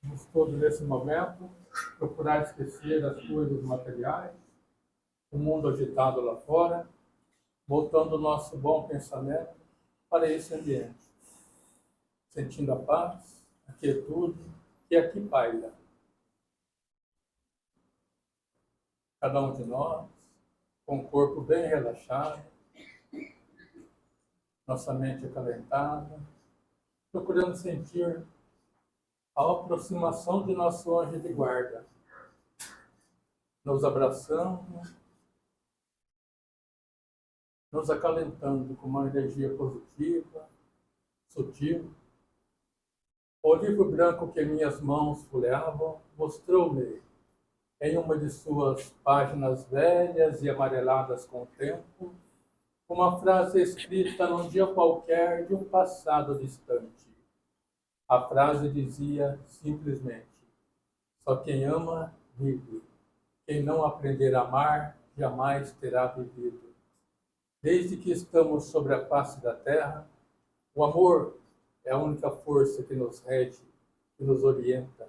Vamos todos, nesse momento, procurar esquecer as coisas materiais, o mundo agitado lá fora, voltando o nosso bom pensamento para esse ambiente, sentindo a paz, a quietude que aqui paira. Cada um de nós, com o corpo bem relaxado, nossa mente acalentada, procurando sentir a aproximação de nosso anjo de guarda, nos abraçando, nos acalentando com uma energia positiva, sutil. O livro branco que minhas mãos folheavam mostrou-me, em uma de suas páginas velhas e amareladas com o tempo, uma frase escrita num dia qualquer de um passado distante. A frase dizia simplesmente: só quem ama, vive. Quem não aprender a amar, jamais terá vivido. Desde que estamos sobre a face da terra, o amor é a única força que nos rege, que nos orienta,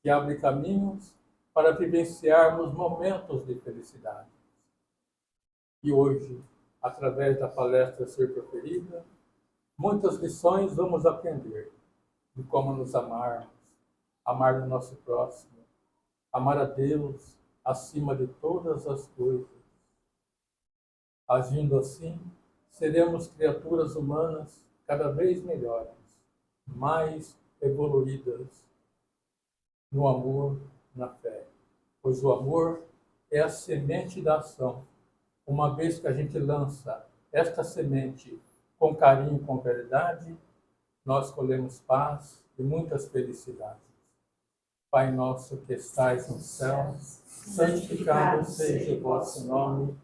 que abre caminhos para vivenciarmos momentos de felicidade. E hoje, através da palestra a ser proferida, muitas lições vamos aprender de como nos amarmos, amar o nosso próximo, amar a Deus acima de todas as coisas. Agindo assim, seremos criaturas humanas cada vez melhores, mais evoluídas no amor, na fé. Pois o amor é a semente da ação. Uma vez que a gente lança esta semente com carinho e com verdade, nós colhemos paz e muitas felicidades. Pai nosso que estais no céu, santificado seja o vosso nome,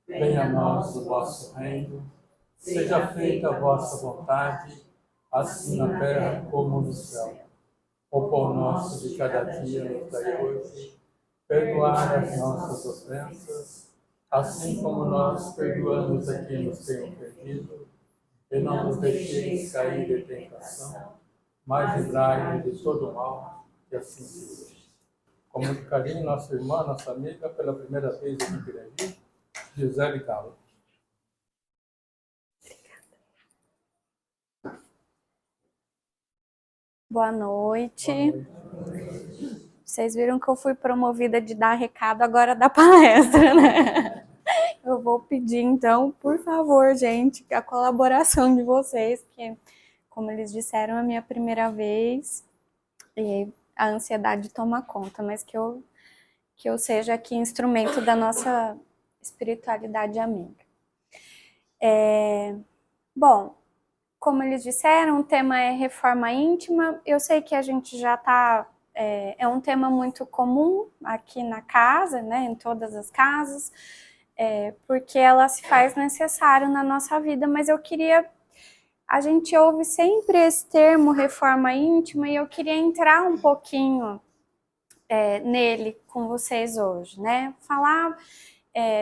venha a nós o vosso reino, seja feita a vossa vontade, assim na terra como no céu. O pão nosso de cada dia nos dai hoje, perdoar as nossas ofensas, assim como nós perdoamos a quem nos tem ofendido, e não nos deixeis cair em tentação, mas livrai-nos de todo mal, que assim seja. Com muito carinho, nossa irmã, nossa amiga, pela primeira vez aqui em Piragi, Gisele Galo. Boa noite. Vocês viram que eu fui promovida de dar recado agora da palestra, né? Eu vou pedir, então, por favor, gente, a colaboração de vocês, porque, como eles disseram, é a minha primeira vez e a ansiedade toma conta, mas que eu seja aqui instrumento da nossa espiritualidade amiga. Bom, como eles disseram, o tema é reforma íntima. Eu sei que a gente já está... É um tema muito comum aqui na casa, né, em todas as casas, porque ela se faz necessário na nossa vida, mas eu queria... A gente ouve sempre esse termo reforma íntima e eu queria entrar um pouquinho nele com vocês hoje, né? Falar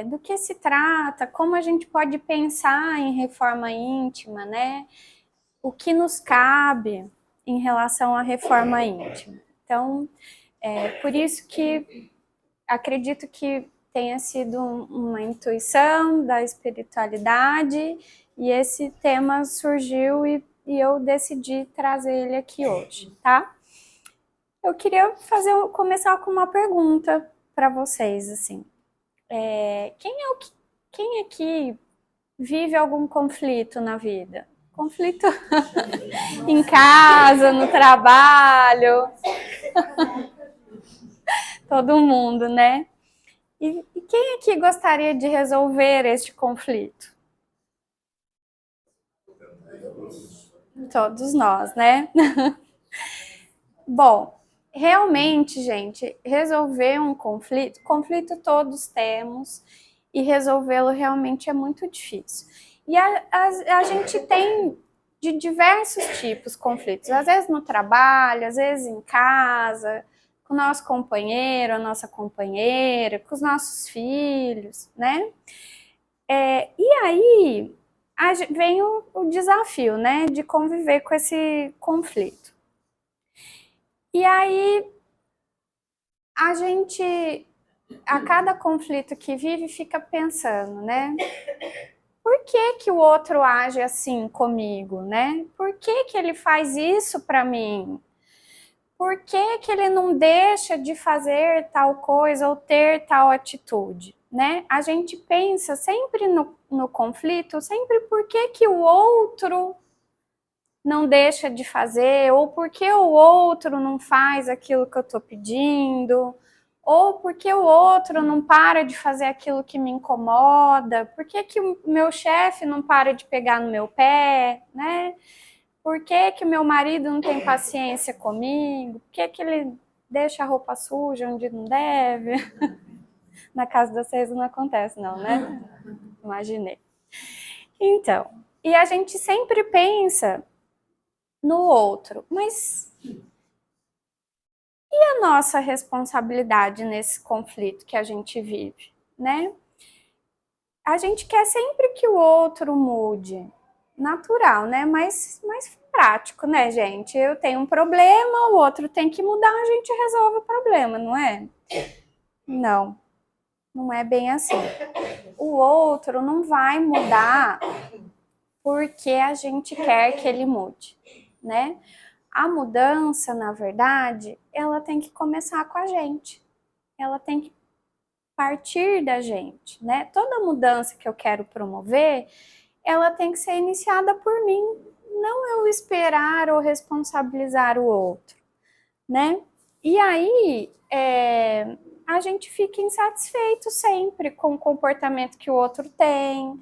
do que se trata, como a gente pode pensar em reforma íntima, né? O que nos cabe em relação à reforma íntima. Então, por isso que acredito que tenha sido uma intuição da espiritualidade e esse tema surgiu e eu decidi trazer ele aqui hoje, tá? Eu queria começar com uma pergunta para vocês, assim. Quem aqui vive algum conflito na vida? Conflito em casa, no trabalho. Todo mundo, né? E quem aqui gostaria de resolver este conflito? Todos nós, né? Bom, realmente, gente, resolver um conflito todos temos, e resolvê-lo realmente é muito difícil. E a gente tem de diversos tipos conflitos, às vezes no trabalho, às vezes em casa, com o nosso companheiro, a nossa companheira, com os nossos filhos, né? E aí vem o desafio, né, de conviver com esse conflito. E aí, a gente, a cada conflito que vive, fica pensando, né? Por que que o outro age assim comigo, né? Por que que ele faz isso para mim? Por que que ele não deixa de fazer tal coisa ou ter tal atitude, né? A gente pensa sempre no conflito, sempre por que que o outro não deixa de fazer, ou por que o outro não faz aquilo que eu estou pedindo, ou por que o outro não para de fazer aquilo que me incomoda, por que que o meu chefe não para de pegar no meu pé, né? Por que que o meu marido não tem paciência comigo? Por que que ele deixa a roupa suja onde não deve? Na casa de vocês não acontece não, né? Imaginei. Então, e a gente sempre pensa no outro, mas e a nossa responsabilidade nesse conflito que a gente vive, né? A gente quer sempre que o outro mude, natural, né? Mas prático, né, gente? Eu tenho um problema, o outro tem que mudar, a gente resolve o problema, não é? Não, não é bem assim. O outro não vai mudar porque a gente quer que ele mude, né? A mudança, na verdade, ela tem que começar com a gente. Ela tem que partir da gente, né? Toda mudança que eu quero promover, ela tem que ser iniciada por mim, não eu esperar ou responsabilizar o outro, né? E aí, a gente fica insatisfeito sempre com o comportamento que o outro tem,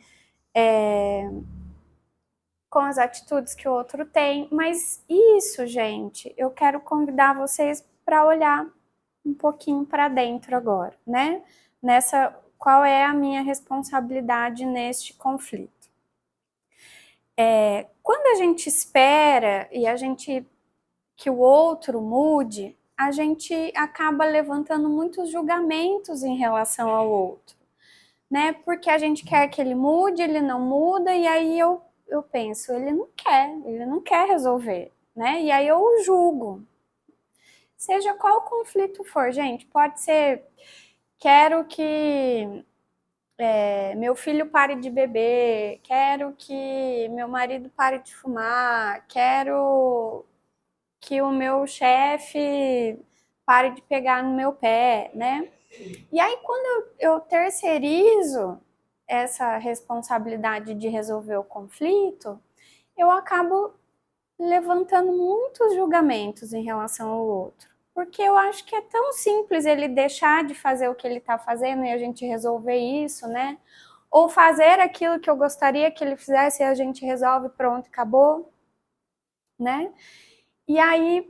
com as atitudes que o outro tem, mas isso, gente, eu quero convidar vocês para olhar um pouquinho para dentro agora, né? Qual é a minha responsabilidade neste conflito? Quando a gente espera e a gente que o outro mude, a gente acaba levantando muitos julgamentos em relação ao outro, né? Porque a gente quer que ele mude, ele não muda, e aí eu penso, ele não quer resolver, né? E aí eu julgo. Seja qual conflito for, gente, pode ser, quero que meu filho pare de beber, quero que meu marido pare de fumar, quero que o meu chefe pare de pegar no meu pé, né? E aí, quando eu terceirizo essa responsabilidade de resolver o conflito, eu acabo levantando muitos julgamentos em relação ao outro. Porque eu acho que é tão simples ele deixar de fazer o que ele está fazendo e a gente resolver isso, né? Ou fazer aquilo que eu gostaria que ele fizesse e a gente resolve, pronto, acabou, né? E aí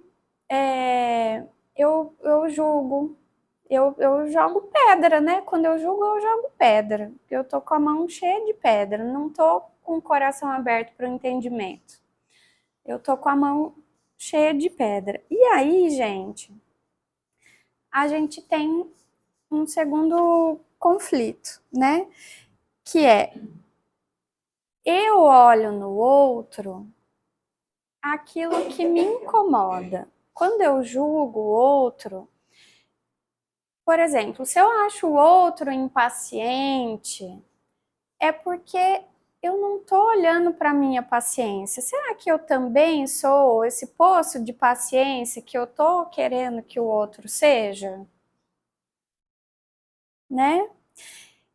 eu julgo, eu jogo pedra, né? Quando eu julgo, eu jogo pedra. Eu tô com a mão cheia de pedra, não tô com o coração aberto para o entendimento. Eu tô com a mão cheia de pedra. E aí, gente, a gente tem um segundo conflito, né? Que é, eu olho no outro aquilo que me incomoda. Quando eu julgo o outro, por exemplo, se eu acho o outro impaciente, é porque eu não estou olhando para a minha paciência. Será que eu também sou esse poço de paciência que eu estou querendo que o outro seja? Né?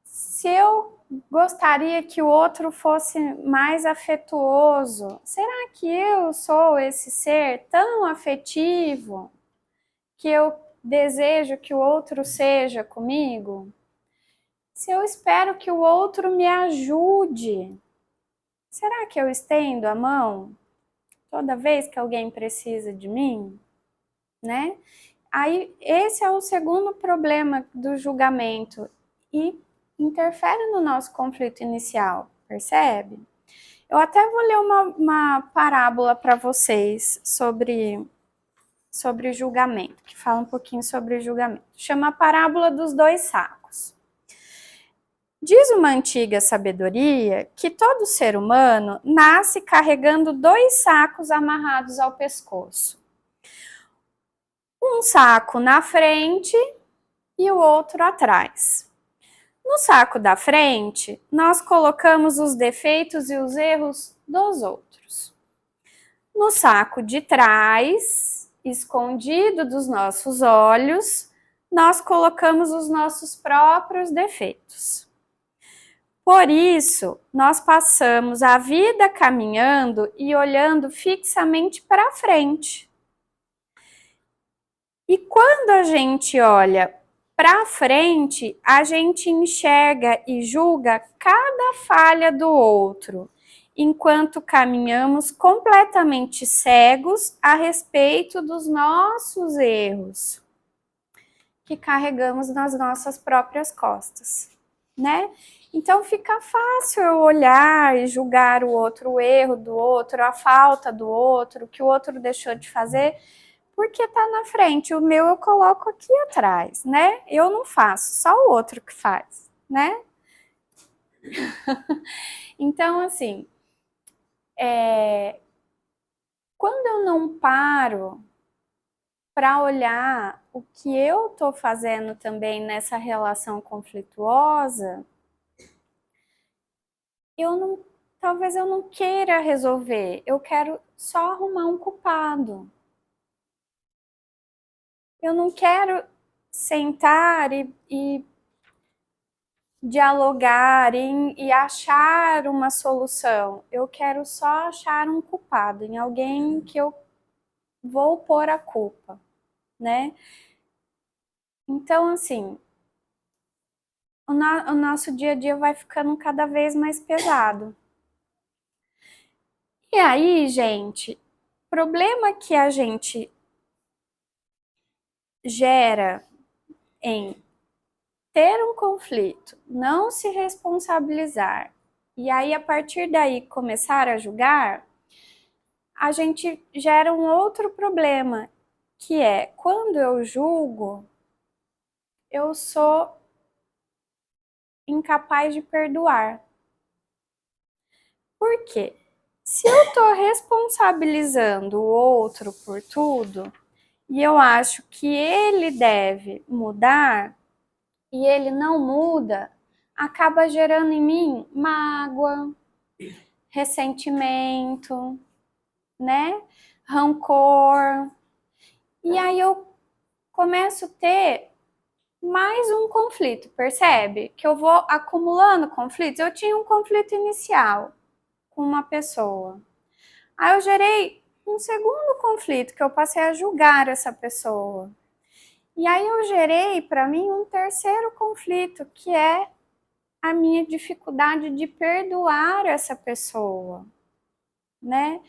Se eu gostaria que o outro fosse mais afetuoso, será que eu sou esse ser tão afetivo que eu desejo que o outro seja comigo? Se eu espero que o outro me ajude, será que eu estendo a mão toda vez que alguém precisa de mim, né? Aí esse é o segundo problema do julgamento e interfere no nosso conflito inicial, percebe? Eu até vou ler uma parábola para vocês sobre julgamento, que fala um pouquinho sobre julgamento. Chama a parábola dos dois sacos. Diz uma antiga sabedoria que todo ser humano nasce carregando dois sacos amarrados ao pescoço. Um saco na frente e o outro atrás. No saco da frente, nós colocamos os defeitos e os erros dos outros. No saco de trás, escondido dos nossos olhos, nós colocamos os nossos próprios defeitos. Por isso, nós passamos a vida caminhando e olhando fixamente para frente. E quando a gente olha para frente, a gente enxerga e julga cada falha do outro, enquanto caminhamos completamente cegos a respeito dos nossos erros, que carregamos nas nossas próprias costas, né? Então fica fácil eu olhar e julgar o outro, o erro do outro, a falta do outro, o que o outro deixou de fazer, porque tá na frente. O meu eu coloco aqui atrás, né? Eu não faço, só o outro que faz, né? Então, assim, quando eu não paro para olhar o que eu tô fazendo também nessa relação conflituosa, talvez eu não queira resolver, eu quero só arrumar um culpado. Eu não quero sentar e dialogar e achar uma solução. Eu quero só achar um culpado, em alguém que eu vou pôr a culpa, né? Então, assim, o nosso dia a dia vai ficando cada vez mais pesado. E aí, gente, problema que a gente gera em ter um conflito, não se responsabilizar, e aí a partir daí começar a julgar, a gente gera um outro problema, que é quando eu julgo, eu sou incapaz de perdoar. Por quê? Se eu estou responsabilizando o outro por tudo, e eu acho que ele deve mudar, e ele não muda, acaba gerando em mim mágoa, ressentimento, né? Rancor. E aí eu começo a ter mais um conflito, percebe? Que eu vou acumulando conflitos. Eu tinha um conflito inicial com uma pessoa. Aí eu gerei um segundo conflito, que eu passei a julgar essa pessoa. E aí eu gerei para mim um terceiro conflito, que é a minha dificuldade de perdoar essa pessoa, né?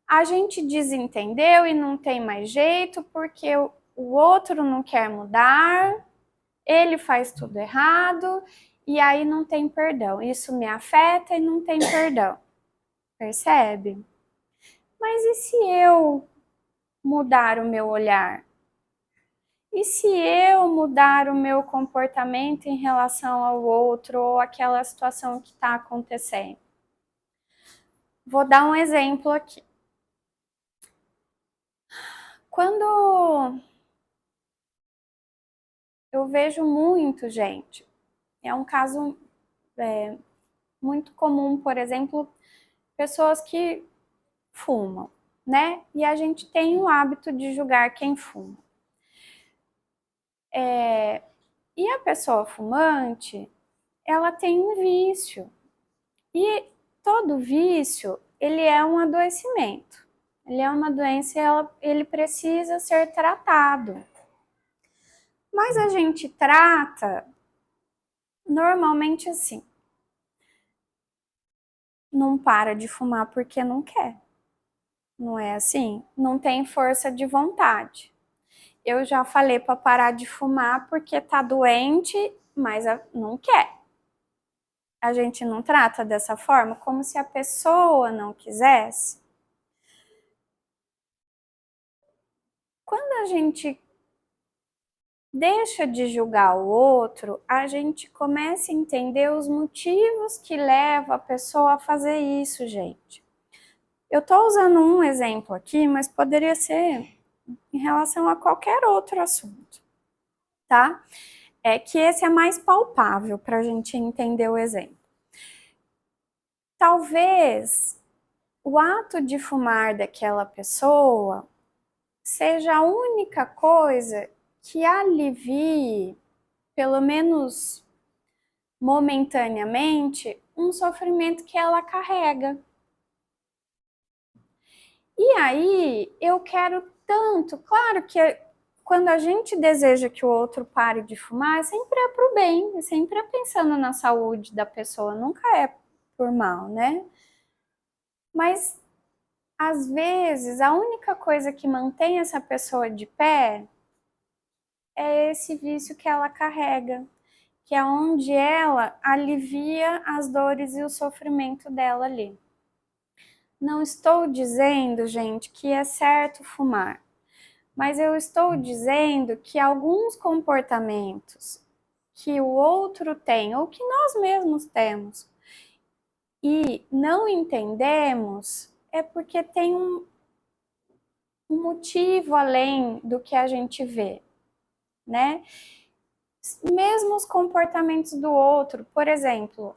A gente desentendeu e não tem mais jeito porque o outro não quer mudar, ele faz tudo errado e aí não tem perdão. Isso me afeta e não tem perdão. Percebe? Mas e se eu mudar o meu olhar? E se eu mudar o meu comportamento em relação ao outro ou àquela situação que está acontecendo? Vou dar um exemplo aqui. Quando eu vejo muito, gente, é um caso muito comum, por exemplo, pessoas que fumam, né? E a gente tem o hábito de julgar quem fuma. E a pessoa fumante, ela tem um vício. E todo vício, ele é um adoecimento. Ele é uma doença e ele precisa ser tratado. Mas a gente trata normalmente assim. Não para de fumar porque não quer. Não é assim? Não tem força de vontade. Eu já falei para parar de fumar porque tá doente, mas não quer. A gente não trata dessa forma, como se a pessoa não quisesse. Quando a gente deixa de julgar o outro, a gente começa a entender os motivos que levam a pessoa a fazer isso, gente. Eu tô usando um exemplo aqui, mas poderia ser em relação a qualquer outro assunto, tá? É que esse é mais palpável para a gente entender o exemplo. Talvez o ato de fumar daquela pessoa seja a única coisa que alivie, pelo menos momentaneamente, um sofrimento que ela carrega. E aí eu quero tanto, claro que quando a gente deseja que o outro pare de fumar, sempre é pro bem, sempre é pensando na saúde da pessoa, nunca é por mal, né? Mas às vezes a única coisa que mantém essa pessoa de pé é esse vício que ela carrega, que é onde ela alivia as dores e o sofrimento dela ali. Não estou dizendo, gente, que é certo fumar, mas eu estou dizendo que alguns comportamentos que o outro tem, ou que nós mesmos temos, e não entendemos, é porque tem um motivo além do que a gente vê, né? Mesmo os comportamentos do outro, por exemplo,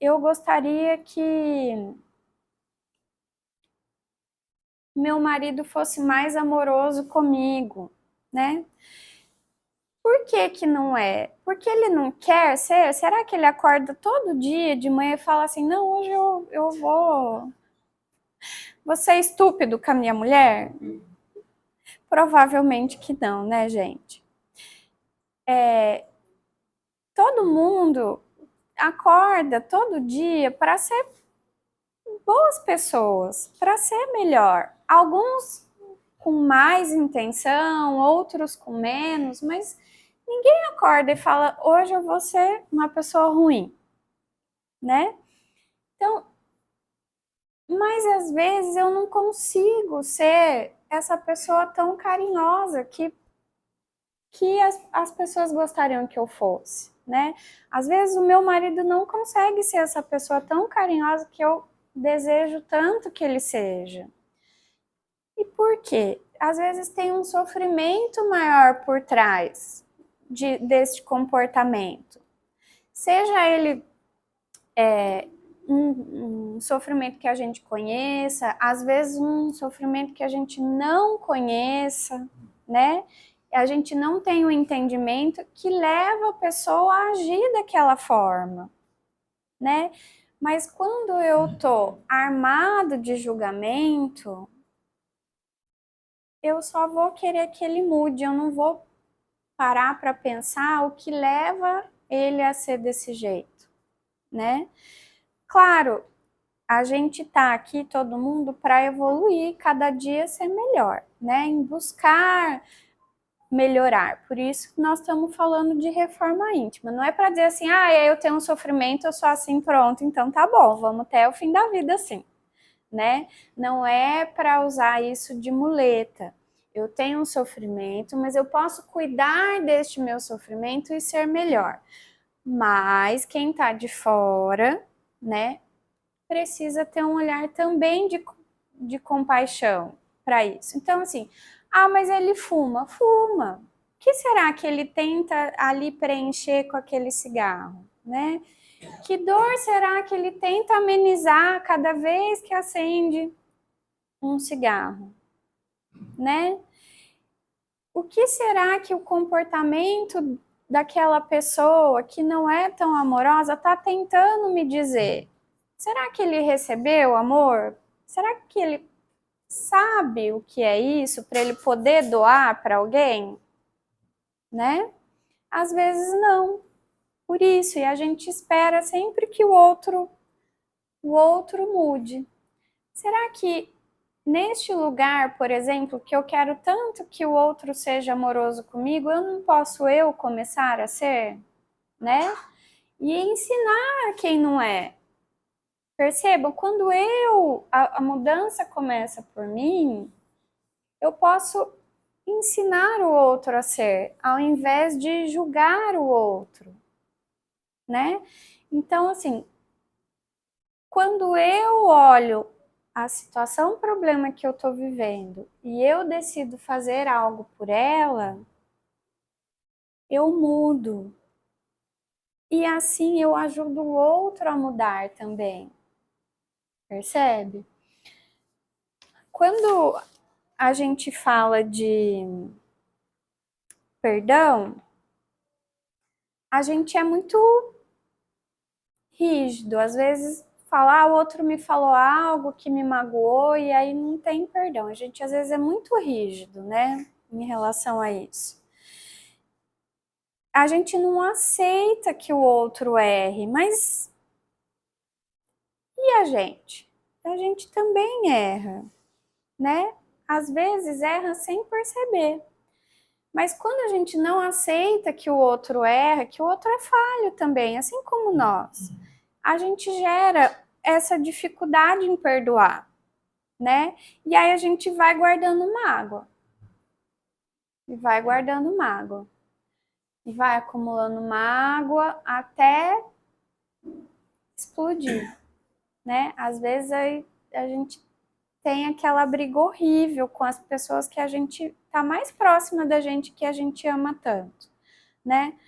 eu gostaria que meu marido fosse mais amoroso comigo, né? Por que que não é? Porque ele não quer ser? Será que ele acorda todo dia de manhã e fala assim, não, hoje eu vou ser estúpido com a minha mulher? Provavelmente que não, né, gente? Todo mundo acorda todo dia para ser boas pessoas, para ser melhor. Alguns com mais intenção, outros com menos, mas ninguém acorda e fala, hoje eu vou ser uma pessoa ruim, né? Então, mas às vezes eu não consigo ser essa pessoa tão carinhosa que as pessoas gostariam que eu fosse, né? Às vezes o meu marido não consegue ser essa pessoa tão carinhosa que eu desejo tanto que ele seja. E por quê? Às vezes tem um sofrimento maior por trás deste comportamento. Seja ele um sofrimento que a gente conheça, às vezes um sofrimento que a gente não conheça, né? A gente não tem o entendimento que leva a pessoa a agir daquela forma, né? Mas quando eu tô armado de julgamento, eu só vou querer que ele mude, eu não vou parar para pensar o que leva ele a ser desse jeito, né? Claro, a gente tá aqui, todo mundo, para evoluir, cada dia ser melhor, né? Em buscar melhorar. Por isso que nós estamos falando de reforma íntima. Não é para dizer assim, eu tenho um sofrimento, eu sou assim, pronto, então tá bom, vamos até o fim da vida assim, né? Não é para usar isso de muleta. Eu tenho um sofrimento, mas eu posso cuidar deste meu sofrimento e ser melhor. Mas quem tá de fora, né, precisa ter um olhar também de compaixão para isso. Então, assim, mas ele fuma. Fuma. O que será que ele tenta ali preencher com aquele cigarro, né? Que dor será que ele tenta amenizar cada vez que acende um cigarro, né? O que será que o comportamento daquela pessoa que não é tão amorosa está tentando me dizer? Será que ele recebeu amor? Será que ele sabe o que é isso para ele poder doar para alguém? Né? Às vezes não. Por isso, e a gente espera sempre que o outro mude. Será que neste lugar, por exemplo, que eu quero tanto que o outro seja amoroso comigo, eu não posso começar a ser, né? E ensinar quem não é. Percebam, quando a mudança começa por mim, eu posso ensinar o outro a ser, ao invés de julgar o outro, né? Então, assim, quando eu olho a situação, o problema que eu tô vivendo, e eu decido fazer algo por ela, eu mudo. E assim eu ajudo o outro a mudar também. Percebe? Quando a gente fala de perdão, a gente é muito rígido. Às vezes fala, o outro me falou algo que me magoou e aí não tem perdão. A gente às vezes é muito rígido, né, em relação a isso. A gente não aceita que o outro erre, mas e a gente? A gente também erra, né? Às vezes erra sem perceber. Mas quando a gente não aceita que o outro erra, que o outro é falho também, assim como nós, a gente gera essa dificuldade em perdoar, né? E aí a gente vai guardando mágoa. E vai guardando mágoa. E vai acumulando mágoa até explodir, né? Às vezes a gente tem aquela briga horrível com as pessoas que a gente tá mais próxima da gente, que a gente ama tanto, né?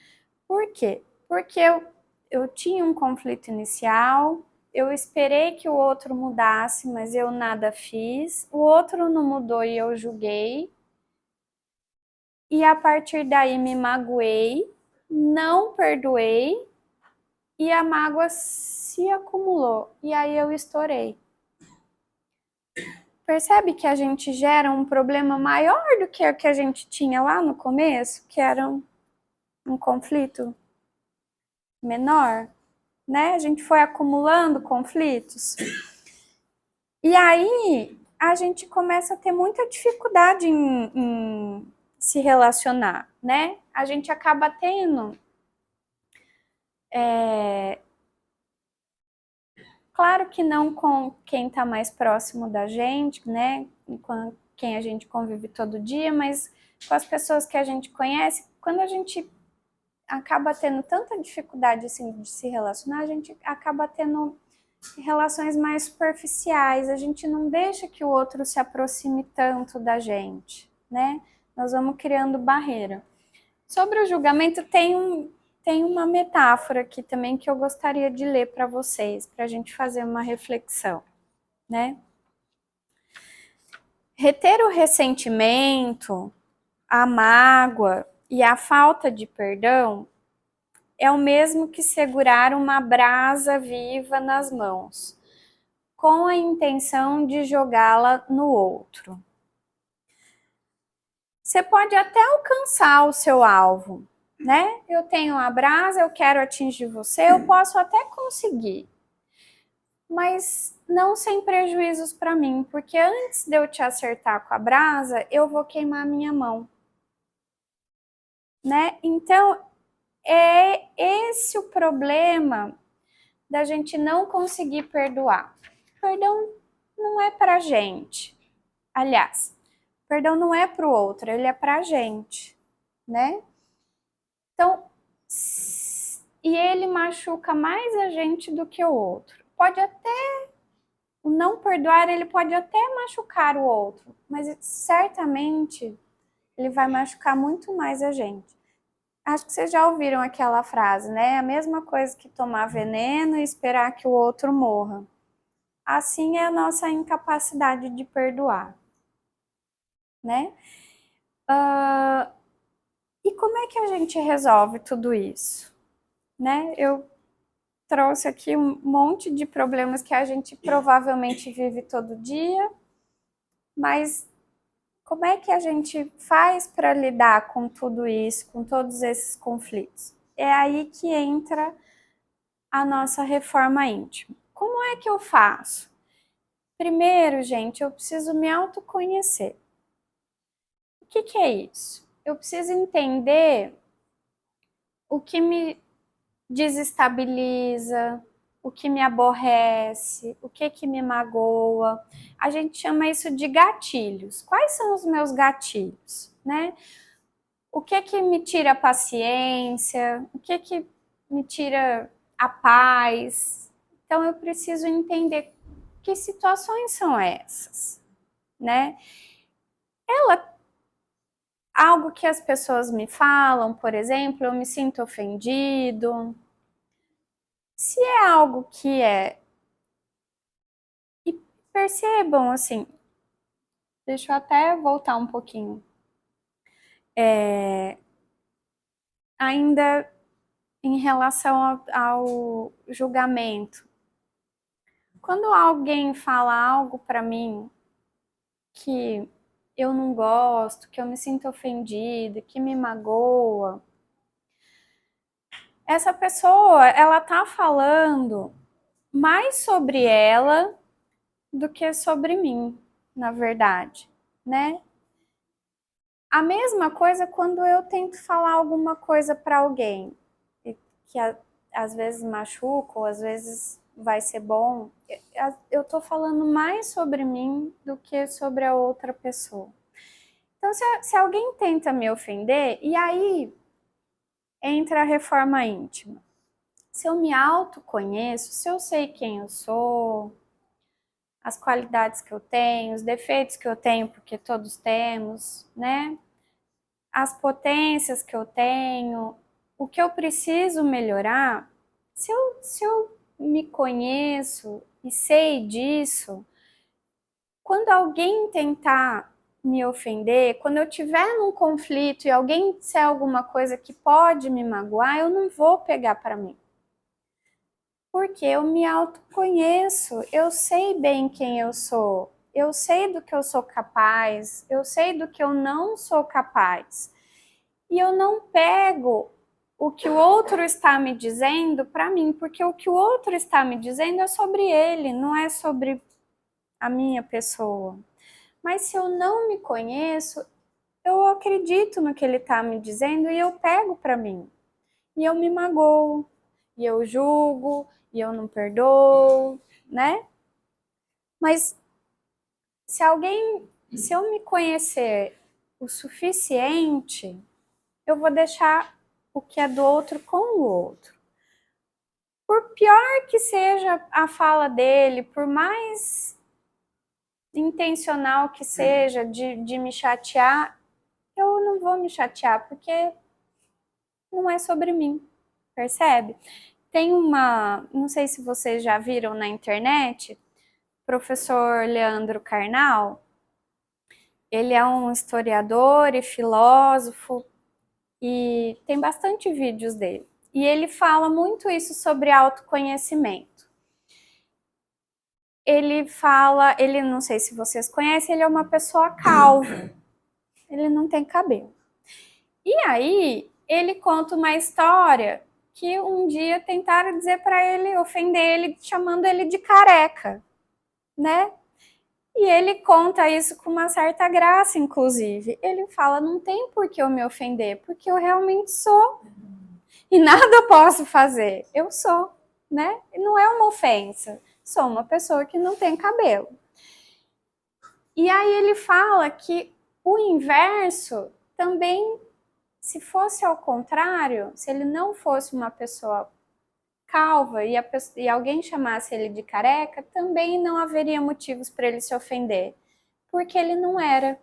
Por quê? Porque eu tinha um conflito inicial, eu esperei que o outro mudasse, mas eu nada fiz, o outro não mudou e eu julguei, e a partir daí me magoei, não perdoei, e a mágoa se acumulou, e aí eu estourei. Percebe que a gente gera um problema maior do que o que a gente tinha lá no começo, que era um conflito menor, né? A gente foi acumulando conflitos. E aí a gente começa a ter muita dificuldade em se relacionar, né? A gente acaba tendo claro que não com quem está mais próximo da gente, né? Com quem a gente convive todo dia, mas com as pessoas que a gente conhece, quando a gente acaba tendo tanta dificuldade assim, de se relacionar, a gente acaba tendo relações mais superficiais, a gente não deixa que o outro se aproxime tanto da gente, né? Nós vamos criando barreira. Sobre o julgamento, tem uma metáfora aqui também que eu gostaria de ler para vocês, para a gente fazer uma reflexão, né? Reter o ressentimento, a mágoa e a falta de perdão é o mesmo que segurar uma brasa viva nas mãos, com a intenção de jogá-la no outro. Você pode até alcançar o seu alvo, né? Eu tenho a brasa, eu quero atingir você, eu posso até conseguir, mas não sem prejuízos para mim, porque antes de eu te acertar com a brasa, eu vou queimar a minha mão, né? Então, é esse o problema da gente não conseguir perdoar. Perdão não é pra gente. Aliás, perdão não é pro outro, ele é pra gente, né? Então, e ele machuca mais a gente do que o outro. Pode até, o não perdoar, ele pode até machucar o outro, mas certamente ele vai machucar muito mais a gente. Acho que vocês já ouviram aquela frase, né? A mesma coisa que tomar veneno e esperar que o outro morra. Assim é a nossa incapacidade de perdoar, né? E como é que a gente resolve tudo isso? Né? Eu trouxe aqui um monte de problemas que a gente provavelmente vive todo dia, mas como é que a gente faz para lidar com tudo isso, com todos esses conflitos? É aí que entra a nossa reforma íntima. Como é que eu faço? Primeiro, gente, eu preciso me autoconhecer. O que é isso? Eu preciso entender o que me desestabiliza, o que me aborrece, o que me magoa. A gente chama isso de gatilhos. Quais são os meus gatilhos, né? O que me tira a paciência? O que me tira a paz? Então eu preciso entender que situações são essas, né? Algo que as pessoas me falam, por exemplo, eu me sinto ofendido. Se é algo que é... E percebam, assim, deixa eu até voltar um pouquinho. Ainda em relação ao julgamento. Quando alguém fala algo para mim que eu não gosto, que eu me sinto ofendida, que me magoa, essa pessoa, ela tá falando mais sobre ela do que sobre mim, na verdade, né? A mesma coisa quando eu tento falar alguma coisa para alguém que às vezes machuca ou às vezes vai ser bom, eu tô falando mais sobre mim do que sobre a outra pessoa. Então, se alguém tenta me ofender, e aí entra a reforma íntima. Se eu me autoconheço, se eu sei quem eu sou, as qualidades que eu tenho, os defeitos que eu tenho, porque todos temos, né? As potências que eu tenho, o que eu preciso melhorar, se eu me conheço e sei disso, quando alguém tentar me ofender, quando eu tiver num conflito e alguém disser alguma coisa que pode me magoar, eu não vou pegar para mim. Porque eu me autoconheço, eu sei bem quem eu sou, eu sei do que eu sou capaz, eu sei do que eu não sou capaz. E eu não pego o que o outro está me dizendo para mim, porque o que o outro está me dizendo é sobre ele, não é sobre a minha pessoa. Mas se eu não me conheço, eu acredito no que ele está me dizendo e eu pego para mim. E eu me magoo, e eu julgo, e eu não perdoo, né? Mas se eu me conhecer o suficiente, eu vou deixar o que é do outro com o outro. Por pior que seja a fala dele, por mais intencional que seja de me chatear, eu não vou me chatear, porque não é sobre mim, percebe? Tem não sei se vocês já viram na internet, professor Leandro Carnal, ele é um historiador e filósofo e tem bastante vídeos dele. E ele fala muito isso sobre autoconhecimento. Ele não sei se vocês conhecem, ele é uma pessoa calva. Ele não tem cabelo. E aí, ele conta uma história que um dia tentaram dizer para ele, ofender ele, chamando ele de careca, né? E ele conta isso com uma certa graça, inclusive. Ele fala, não tem por que eu me ofender, porque eu realmente sou. E nada eu posso fazer. Eu sou, né? E não é uma ofensa. Sou uma pessoa que não tem cabelo. E aí ele fala que o inverso também, se fosse ao contrário, se ele não fosse uma pessoa calva e alguém chamasse ele de careca, também não haveria motivos para ele se ofender, porque ele não era,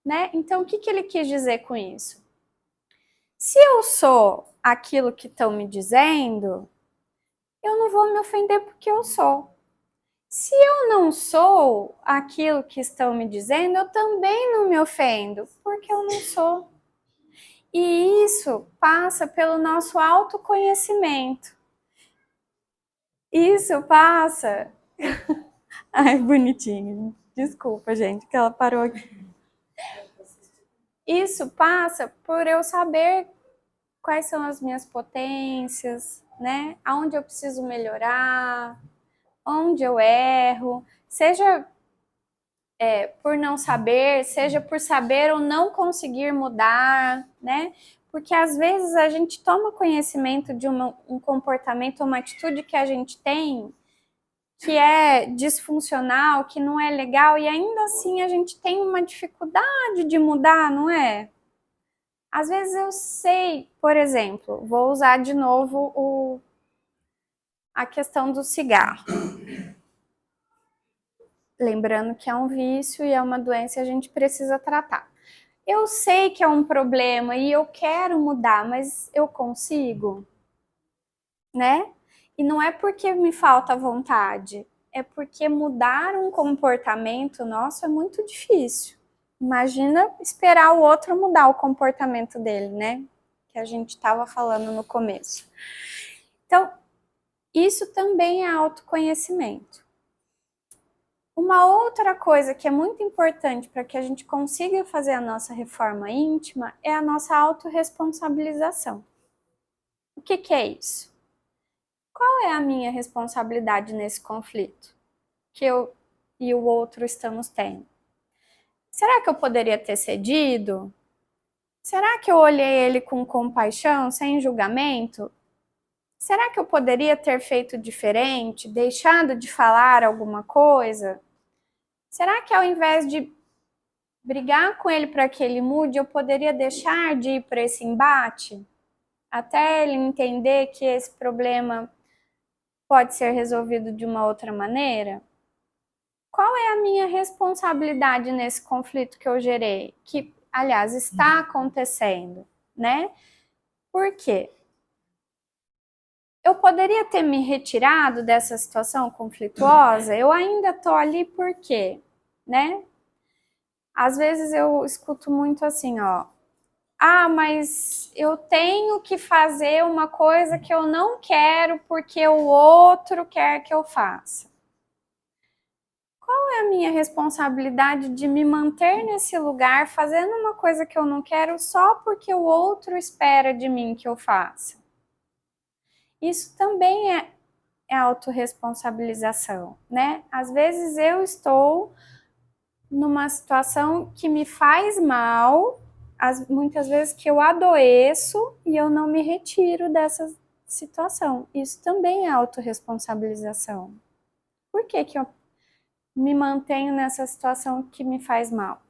né? Então, o que ele quis dizer com isso? Se eu sou aquilo que estão me dizendo, eu não vou me ofender porque eu sou. Se eu não sou aquilo que estão me dizendo, eu também não me ofendo, porque eu não sou. E isso passa pelo nosso autoconhecimento. Isso passa... Ai, bonitinho. Desculpa, gente, que ela parou aqui. Isso passa por eu saber quais são as minhas potências, né? Aonde eu preciso melhorar, onde eu erro, seja por não saber, seja por saber ou não conseguir mudar, né? Porque às vezes a gente toma conhecimento de um comportamento, uma atitude que a gente tem, que é disfuncional, que não é legal, e ainda assim a gente tem uma dificuldade de mudar, não é? Às vezes eu sei, por exemplo, vou usar de novo a questão do cigarro. Lembrando que é um vício e é uma doença e a gente precisa tratar. Eu sei que é um problema e eu quero mudar, mas eu consigo, né? E não é porque me falta vontade, é porque mudar um comportamento nosso é muito difícil. Imagina esperar o outro mudar o comportamento dele, né? Que a gente estava falando no começo. Então, isso também é autoconhecimento. Uma outra coisa que é muito importante para que a gente consiga fazer a nossa reforma íntima é a nossa autorresponsabilização. O que é isso? Qual é a minha responsabilidade nesse conflito que eu e o outro estamos tendo? Será que eu poderia ter cedido? Será que eu olhei ele com compaixão, sem julgamento? Será que eu poderia ter feito diferente, deixado de falar alguma coisa? Será que ao invés de brigar com ele para que ele mude, eu poderia deixar de ir para esse embate? Até ele entender que esse problema pode ser resolvido de uma outra maneira? Qual é a minha responsabilidade nesse conflito que eu gerei? Que, aliás, está acontecendo, né? Por quê? Eu poderia ter me retirado dessa situação conflituosa? Eu ainda tô ali por quê? Né? Às vezes eu escuto muito assim, ó. Ah, mas eu tenho que fazer uma coisa que eu não quero porque o outro quer que eu faça. Qual é a minha responsabilidade de me manter nesse lugar fazendo uma coisa que eu não quero só porque o outro espera de mim que eu faça? Isso também é autorresponsabilização, né? Às vezes eu estou numa situação que me faz mal, muitas vezes que eu adoeço e eu não me retiro dessa situação. Isso também é autorresponsabilização. Por que que eu me mantenho nessa situação que me faz mal,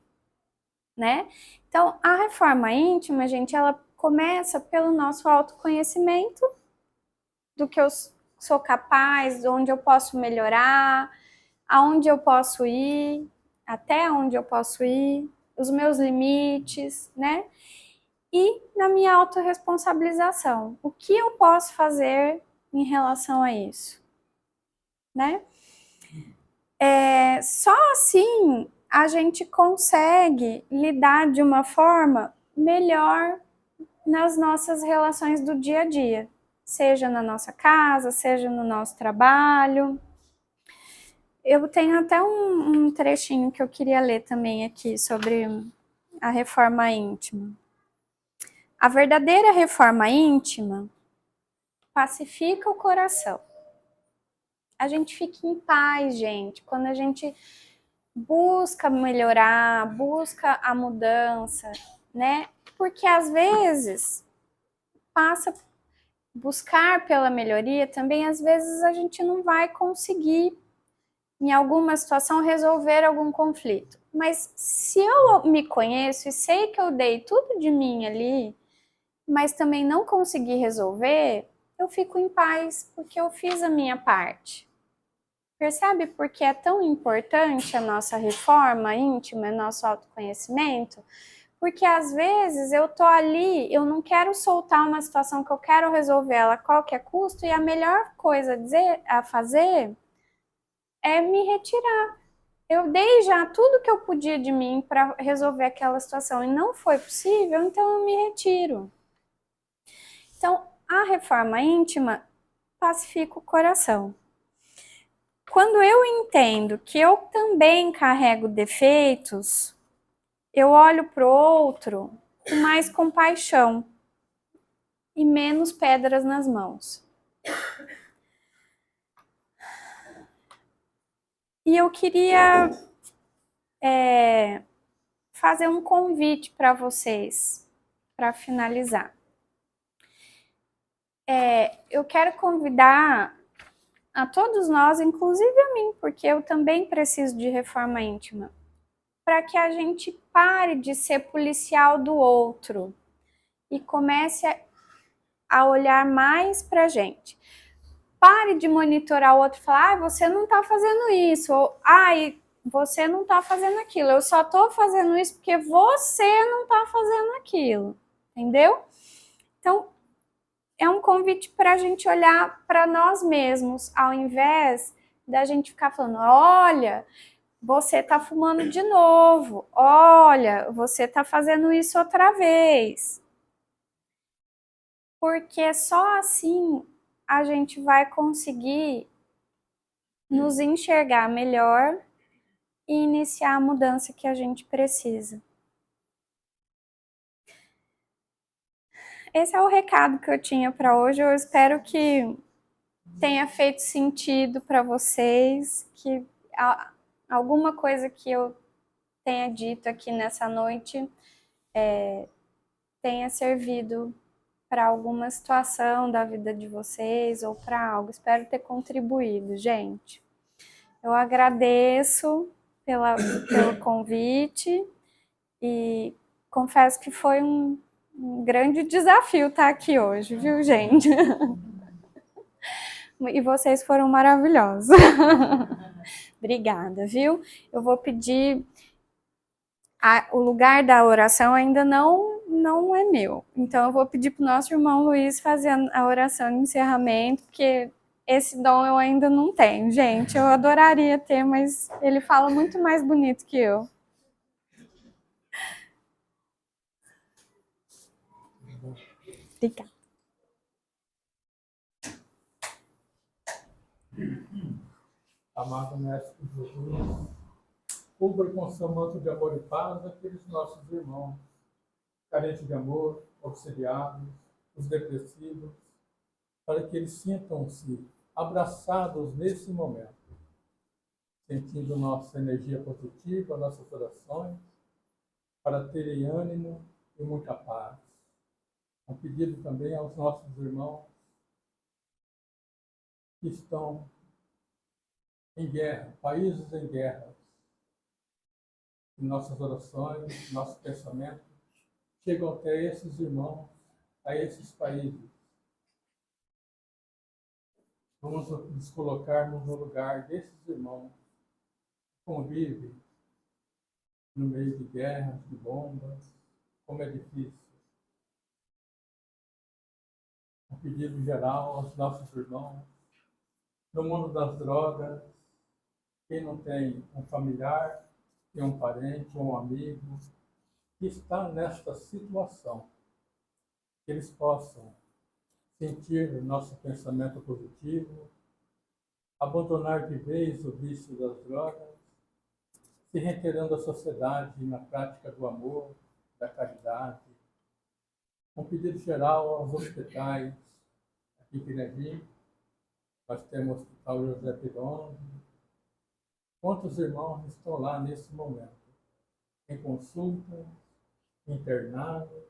né? Então, a reforma íntima, gente, ela começa pelo nosso autoconhecimento do que eu sou capaz, onde eu posso melhorar, aonde eu posso ir, até onde eu posso ir, os meus limites, né? E na minha autorresponsabilização, o que eu posso fazer em relação a isso, né? Só assim a gente consegue lidar de uma forma melhor nas nossas relações do dia a dia, seja na nossa casa, seja no nosso trabalho. Eu tenho até um trechinho que eu queria ler também aqui sobre a reforma íntima. A verdadeira reforma íntima pacifica o coração. A gente fica em paz, gente, quando a gente busca melhorar, busca a mudança, né? Porque às vezes passa buscar pela melhoria também, às vezes a gente não vai conseguir em alguma situação resolver algum conflito. Mas se eu me conheço e sei que eu dei tudo de mim ali, mas também não consegui resolver, eu fico em paz porque eu fiz a minha parte. Percebe por que é tão importante a nossa reforma íntima, nosso autoconhecimento? Porque às vezes eu tô ali, eu não quero soltar uma situação que eu quero resolver ela a qualquer custo, e a melhor coisa a fazer é me retirar. Eu dei já tudo que eu podia de mim para resolver aquela situação e não foi possível, então eu me retiro. Então, a reforma íntima pacifica o coração. Quando eu entendo que eu também carrego defeitos, eu olho para o outro com mais compaixão e menos pedras nas mãos. E eu queria fazer um convite para vocês, para finalizar. Eu quero convidar a todos nós, inclusive a mim, porque eu também preciso de reforma íntima, para que a gente pare de ser policial do outro e comece a olhar mais para a gente. Pare de monitorar o outro e falar, você não está fazendo isso, ou você não está fazendo aquilo, eu só estou fazendo isso porque você não está fazendo aquilo, entendeu? Então, é um convite para a gente olhar para nós mesmos, ao invés da gente ficar falando, olha, você está fumando de novo, olha, você está fazendo isso outra vez. Porque só assim a gente vai conseguir nos enxergar melhor e iniciar a mudança que a gente precisa. Esse é o recado que eu tinha para hoje. Eu espero que tenha feito sentido para vocês, que alguma coisa que eu tenha dito aqui nessa noite tenha servido para alguma situação da vida de vocês ou para algo. Espero ter contribuído, gente. Eu agradeço pelo convite e confesso que foi um grande desafio estar aqui hoje, viu, gente? E vocês foram maravilhosos. Obrigada, viu? Eu vou pedir... o lugar da oração ainda não é meu. Então eu vou pedir para o nosso irmão Luiz fazer a oração de encerramento, porque esse dom eu ainda não tenho, gente. Eu adoraria ter, mas ele fala muito mais bonito que eu. Obrigada. Amado Mestre Jesus, cubra com seu manto de amor e paz aqueles nossos irmãos, carentes de amor, obsediados, os depressivos, para que eles sintam-se abraçados nesse momento, sentindo nossa energia positiva, nossas orações, para terem ânimo e muita paz. Um pedido também aos nossos irmãos que estão em guerra, países em guerra. E nossas orações, nosso pensamento chegam até esses irmãos, a esses países. Vamos nos colocarmos no lugar desses irmãos que convivem no meio de guerras, de bombas, como é difícil. Um pedido geral aos nossos irmãos, no mundo das drogas, quem não tem um familiar, tem um parente ou um amigo que está nesta situação, que eles possam sentir o nosso pensamento positivo, abandonar de vez o vício das drogas, se reintegrando à sociedade na prática do amor, da caridade. Um pedido geral aos hospitais, aqui em Pirajim, nós temos o Hospital José Pirongi. Quantos irmãos estão lá nesse momento? Em consulta, internados,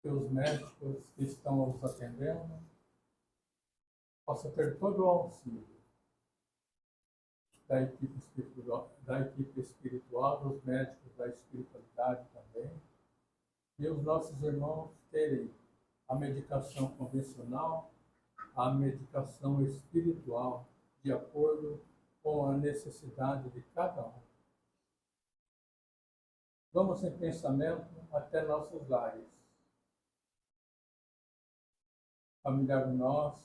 que os médicos que estão os atendendo possam ter todo o auxílio da equipe espiritual, dos médicos da espiritualidade também, e os nossos irmãos terem a medicação convencional, a medicação espiritual, de acordo com a necessidade de cada um. Vamos em pensamento até nossos lares. Familiar nosso,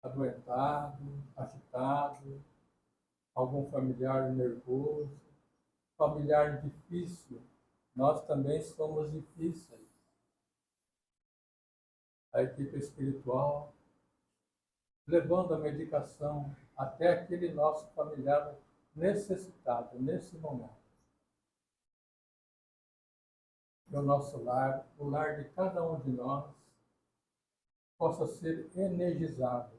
adoentado, agitado, algum familiar nervoso, familiar difícil. Nós também somos difíceis. A equipe espiritual, levando a medicação até aquele nosso familiar necessitado nesse momento. Que o nosso lar, o lar de cada um de nós, possa ser energizado.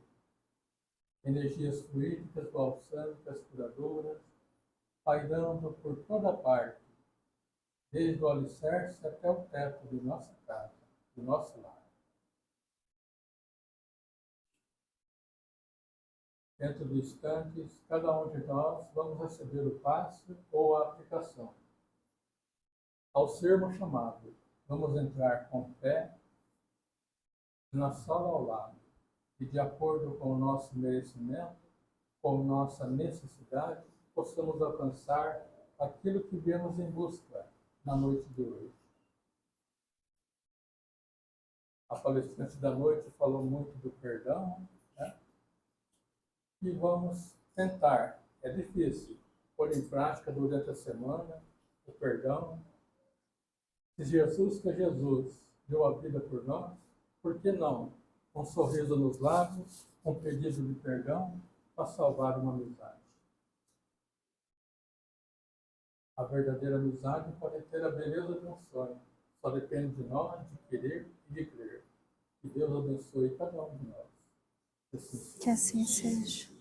Energias fluídicas, balsâmicas, curadoras, pairando por toda parte, desde o alicerce até o teto de nossa casa, do nosso lar. Dentro de instantes, cada um de nós vamos receber o passe ou a aplicação. Ao sermos chamados, vamos entrar com fé na sala ao lado e, de acordo com o nosso merecimento, com nossa necessidade, possamos alcançar aquilo que viemos em busca na noite de hoje. A palestrante da noite falou muito do perdão, né? E vamos tentar, é difícil, pôr em prática durante a semana o perdão. Se Jesus, que é Jesus, deu a vida por nós, por que não? Um sorriso nos lábios, um pedido de perdão para salvar uma amizade. A verdadeira amizade pode ter a beleza de um sonho. Só depende de nós, de querer e de crer. Que Deus abençoe cada um de nós. Que assim seja.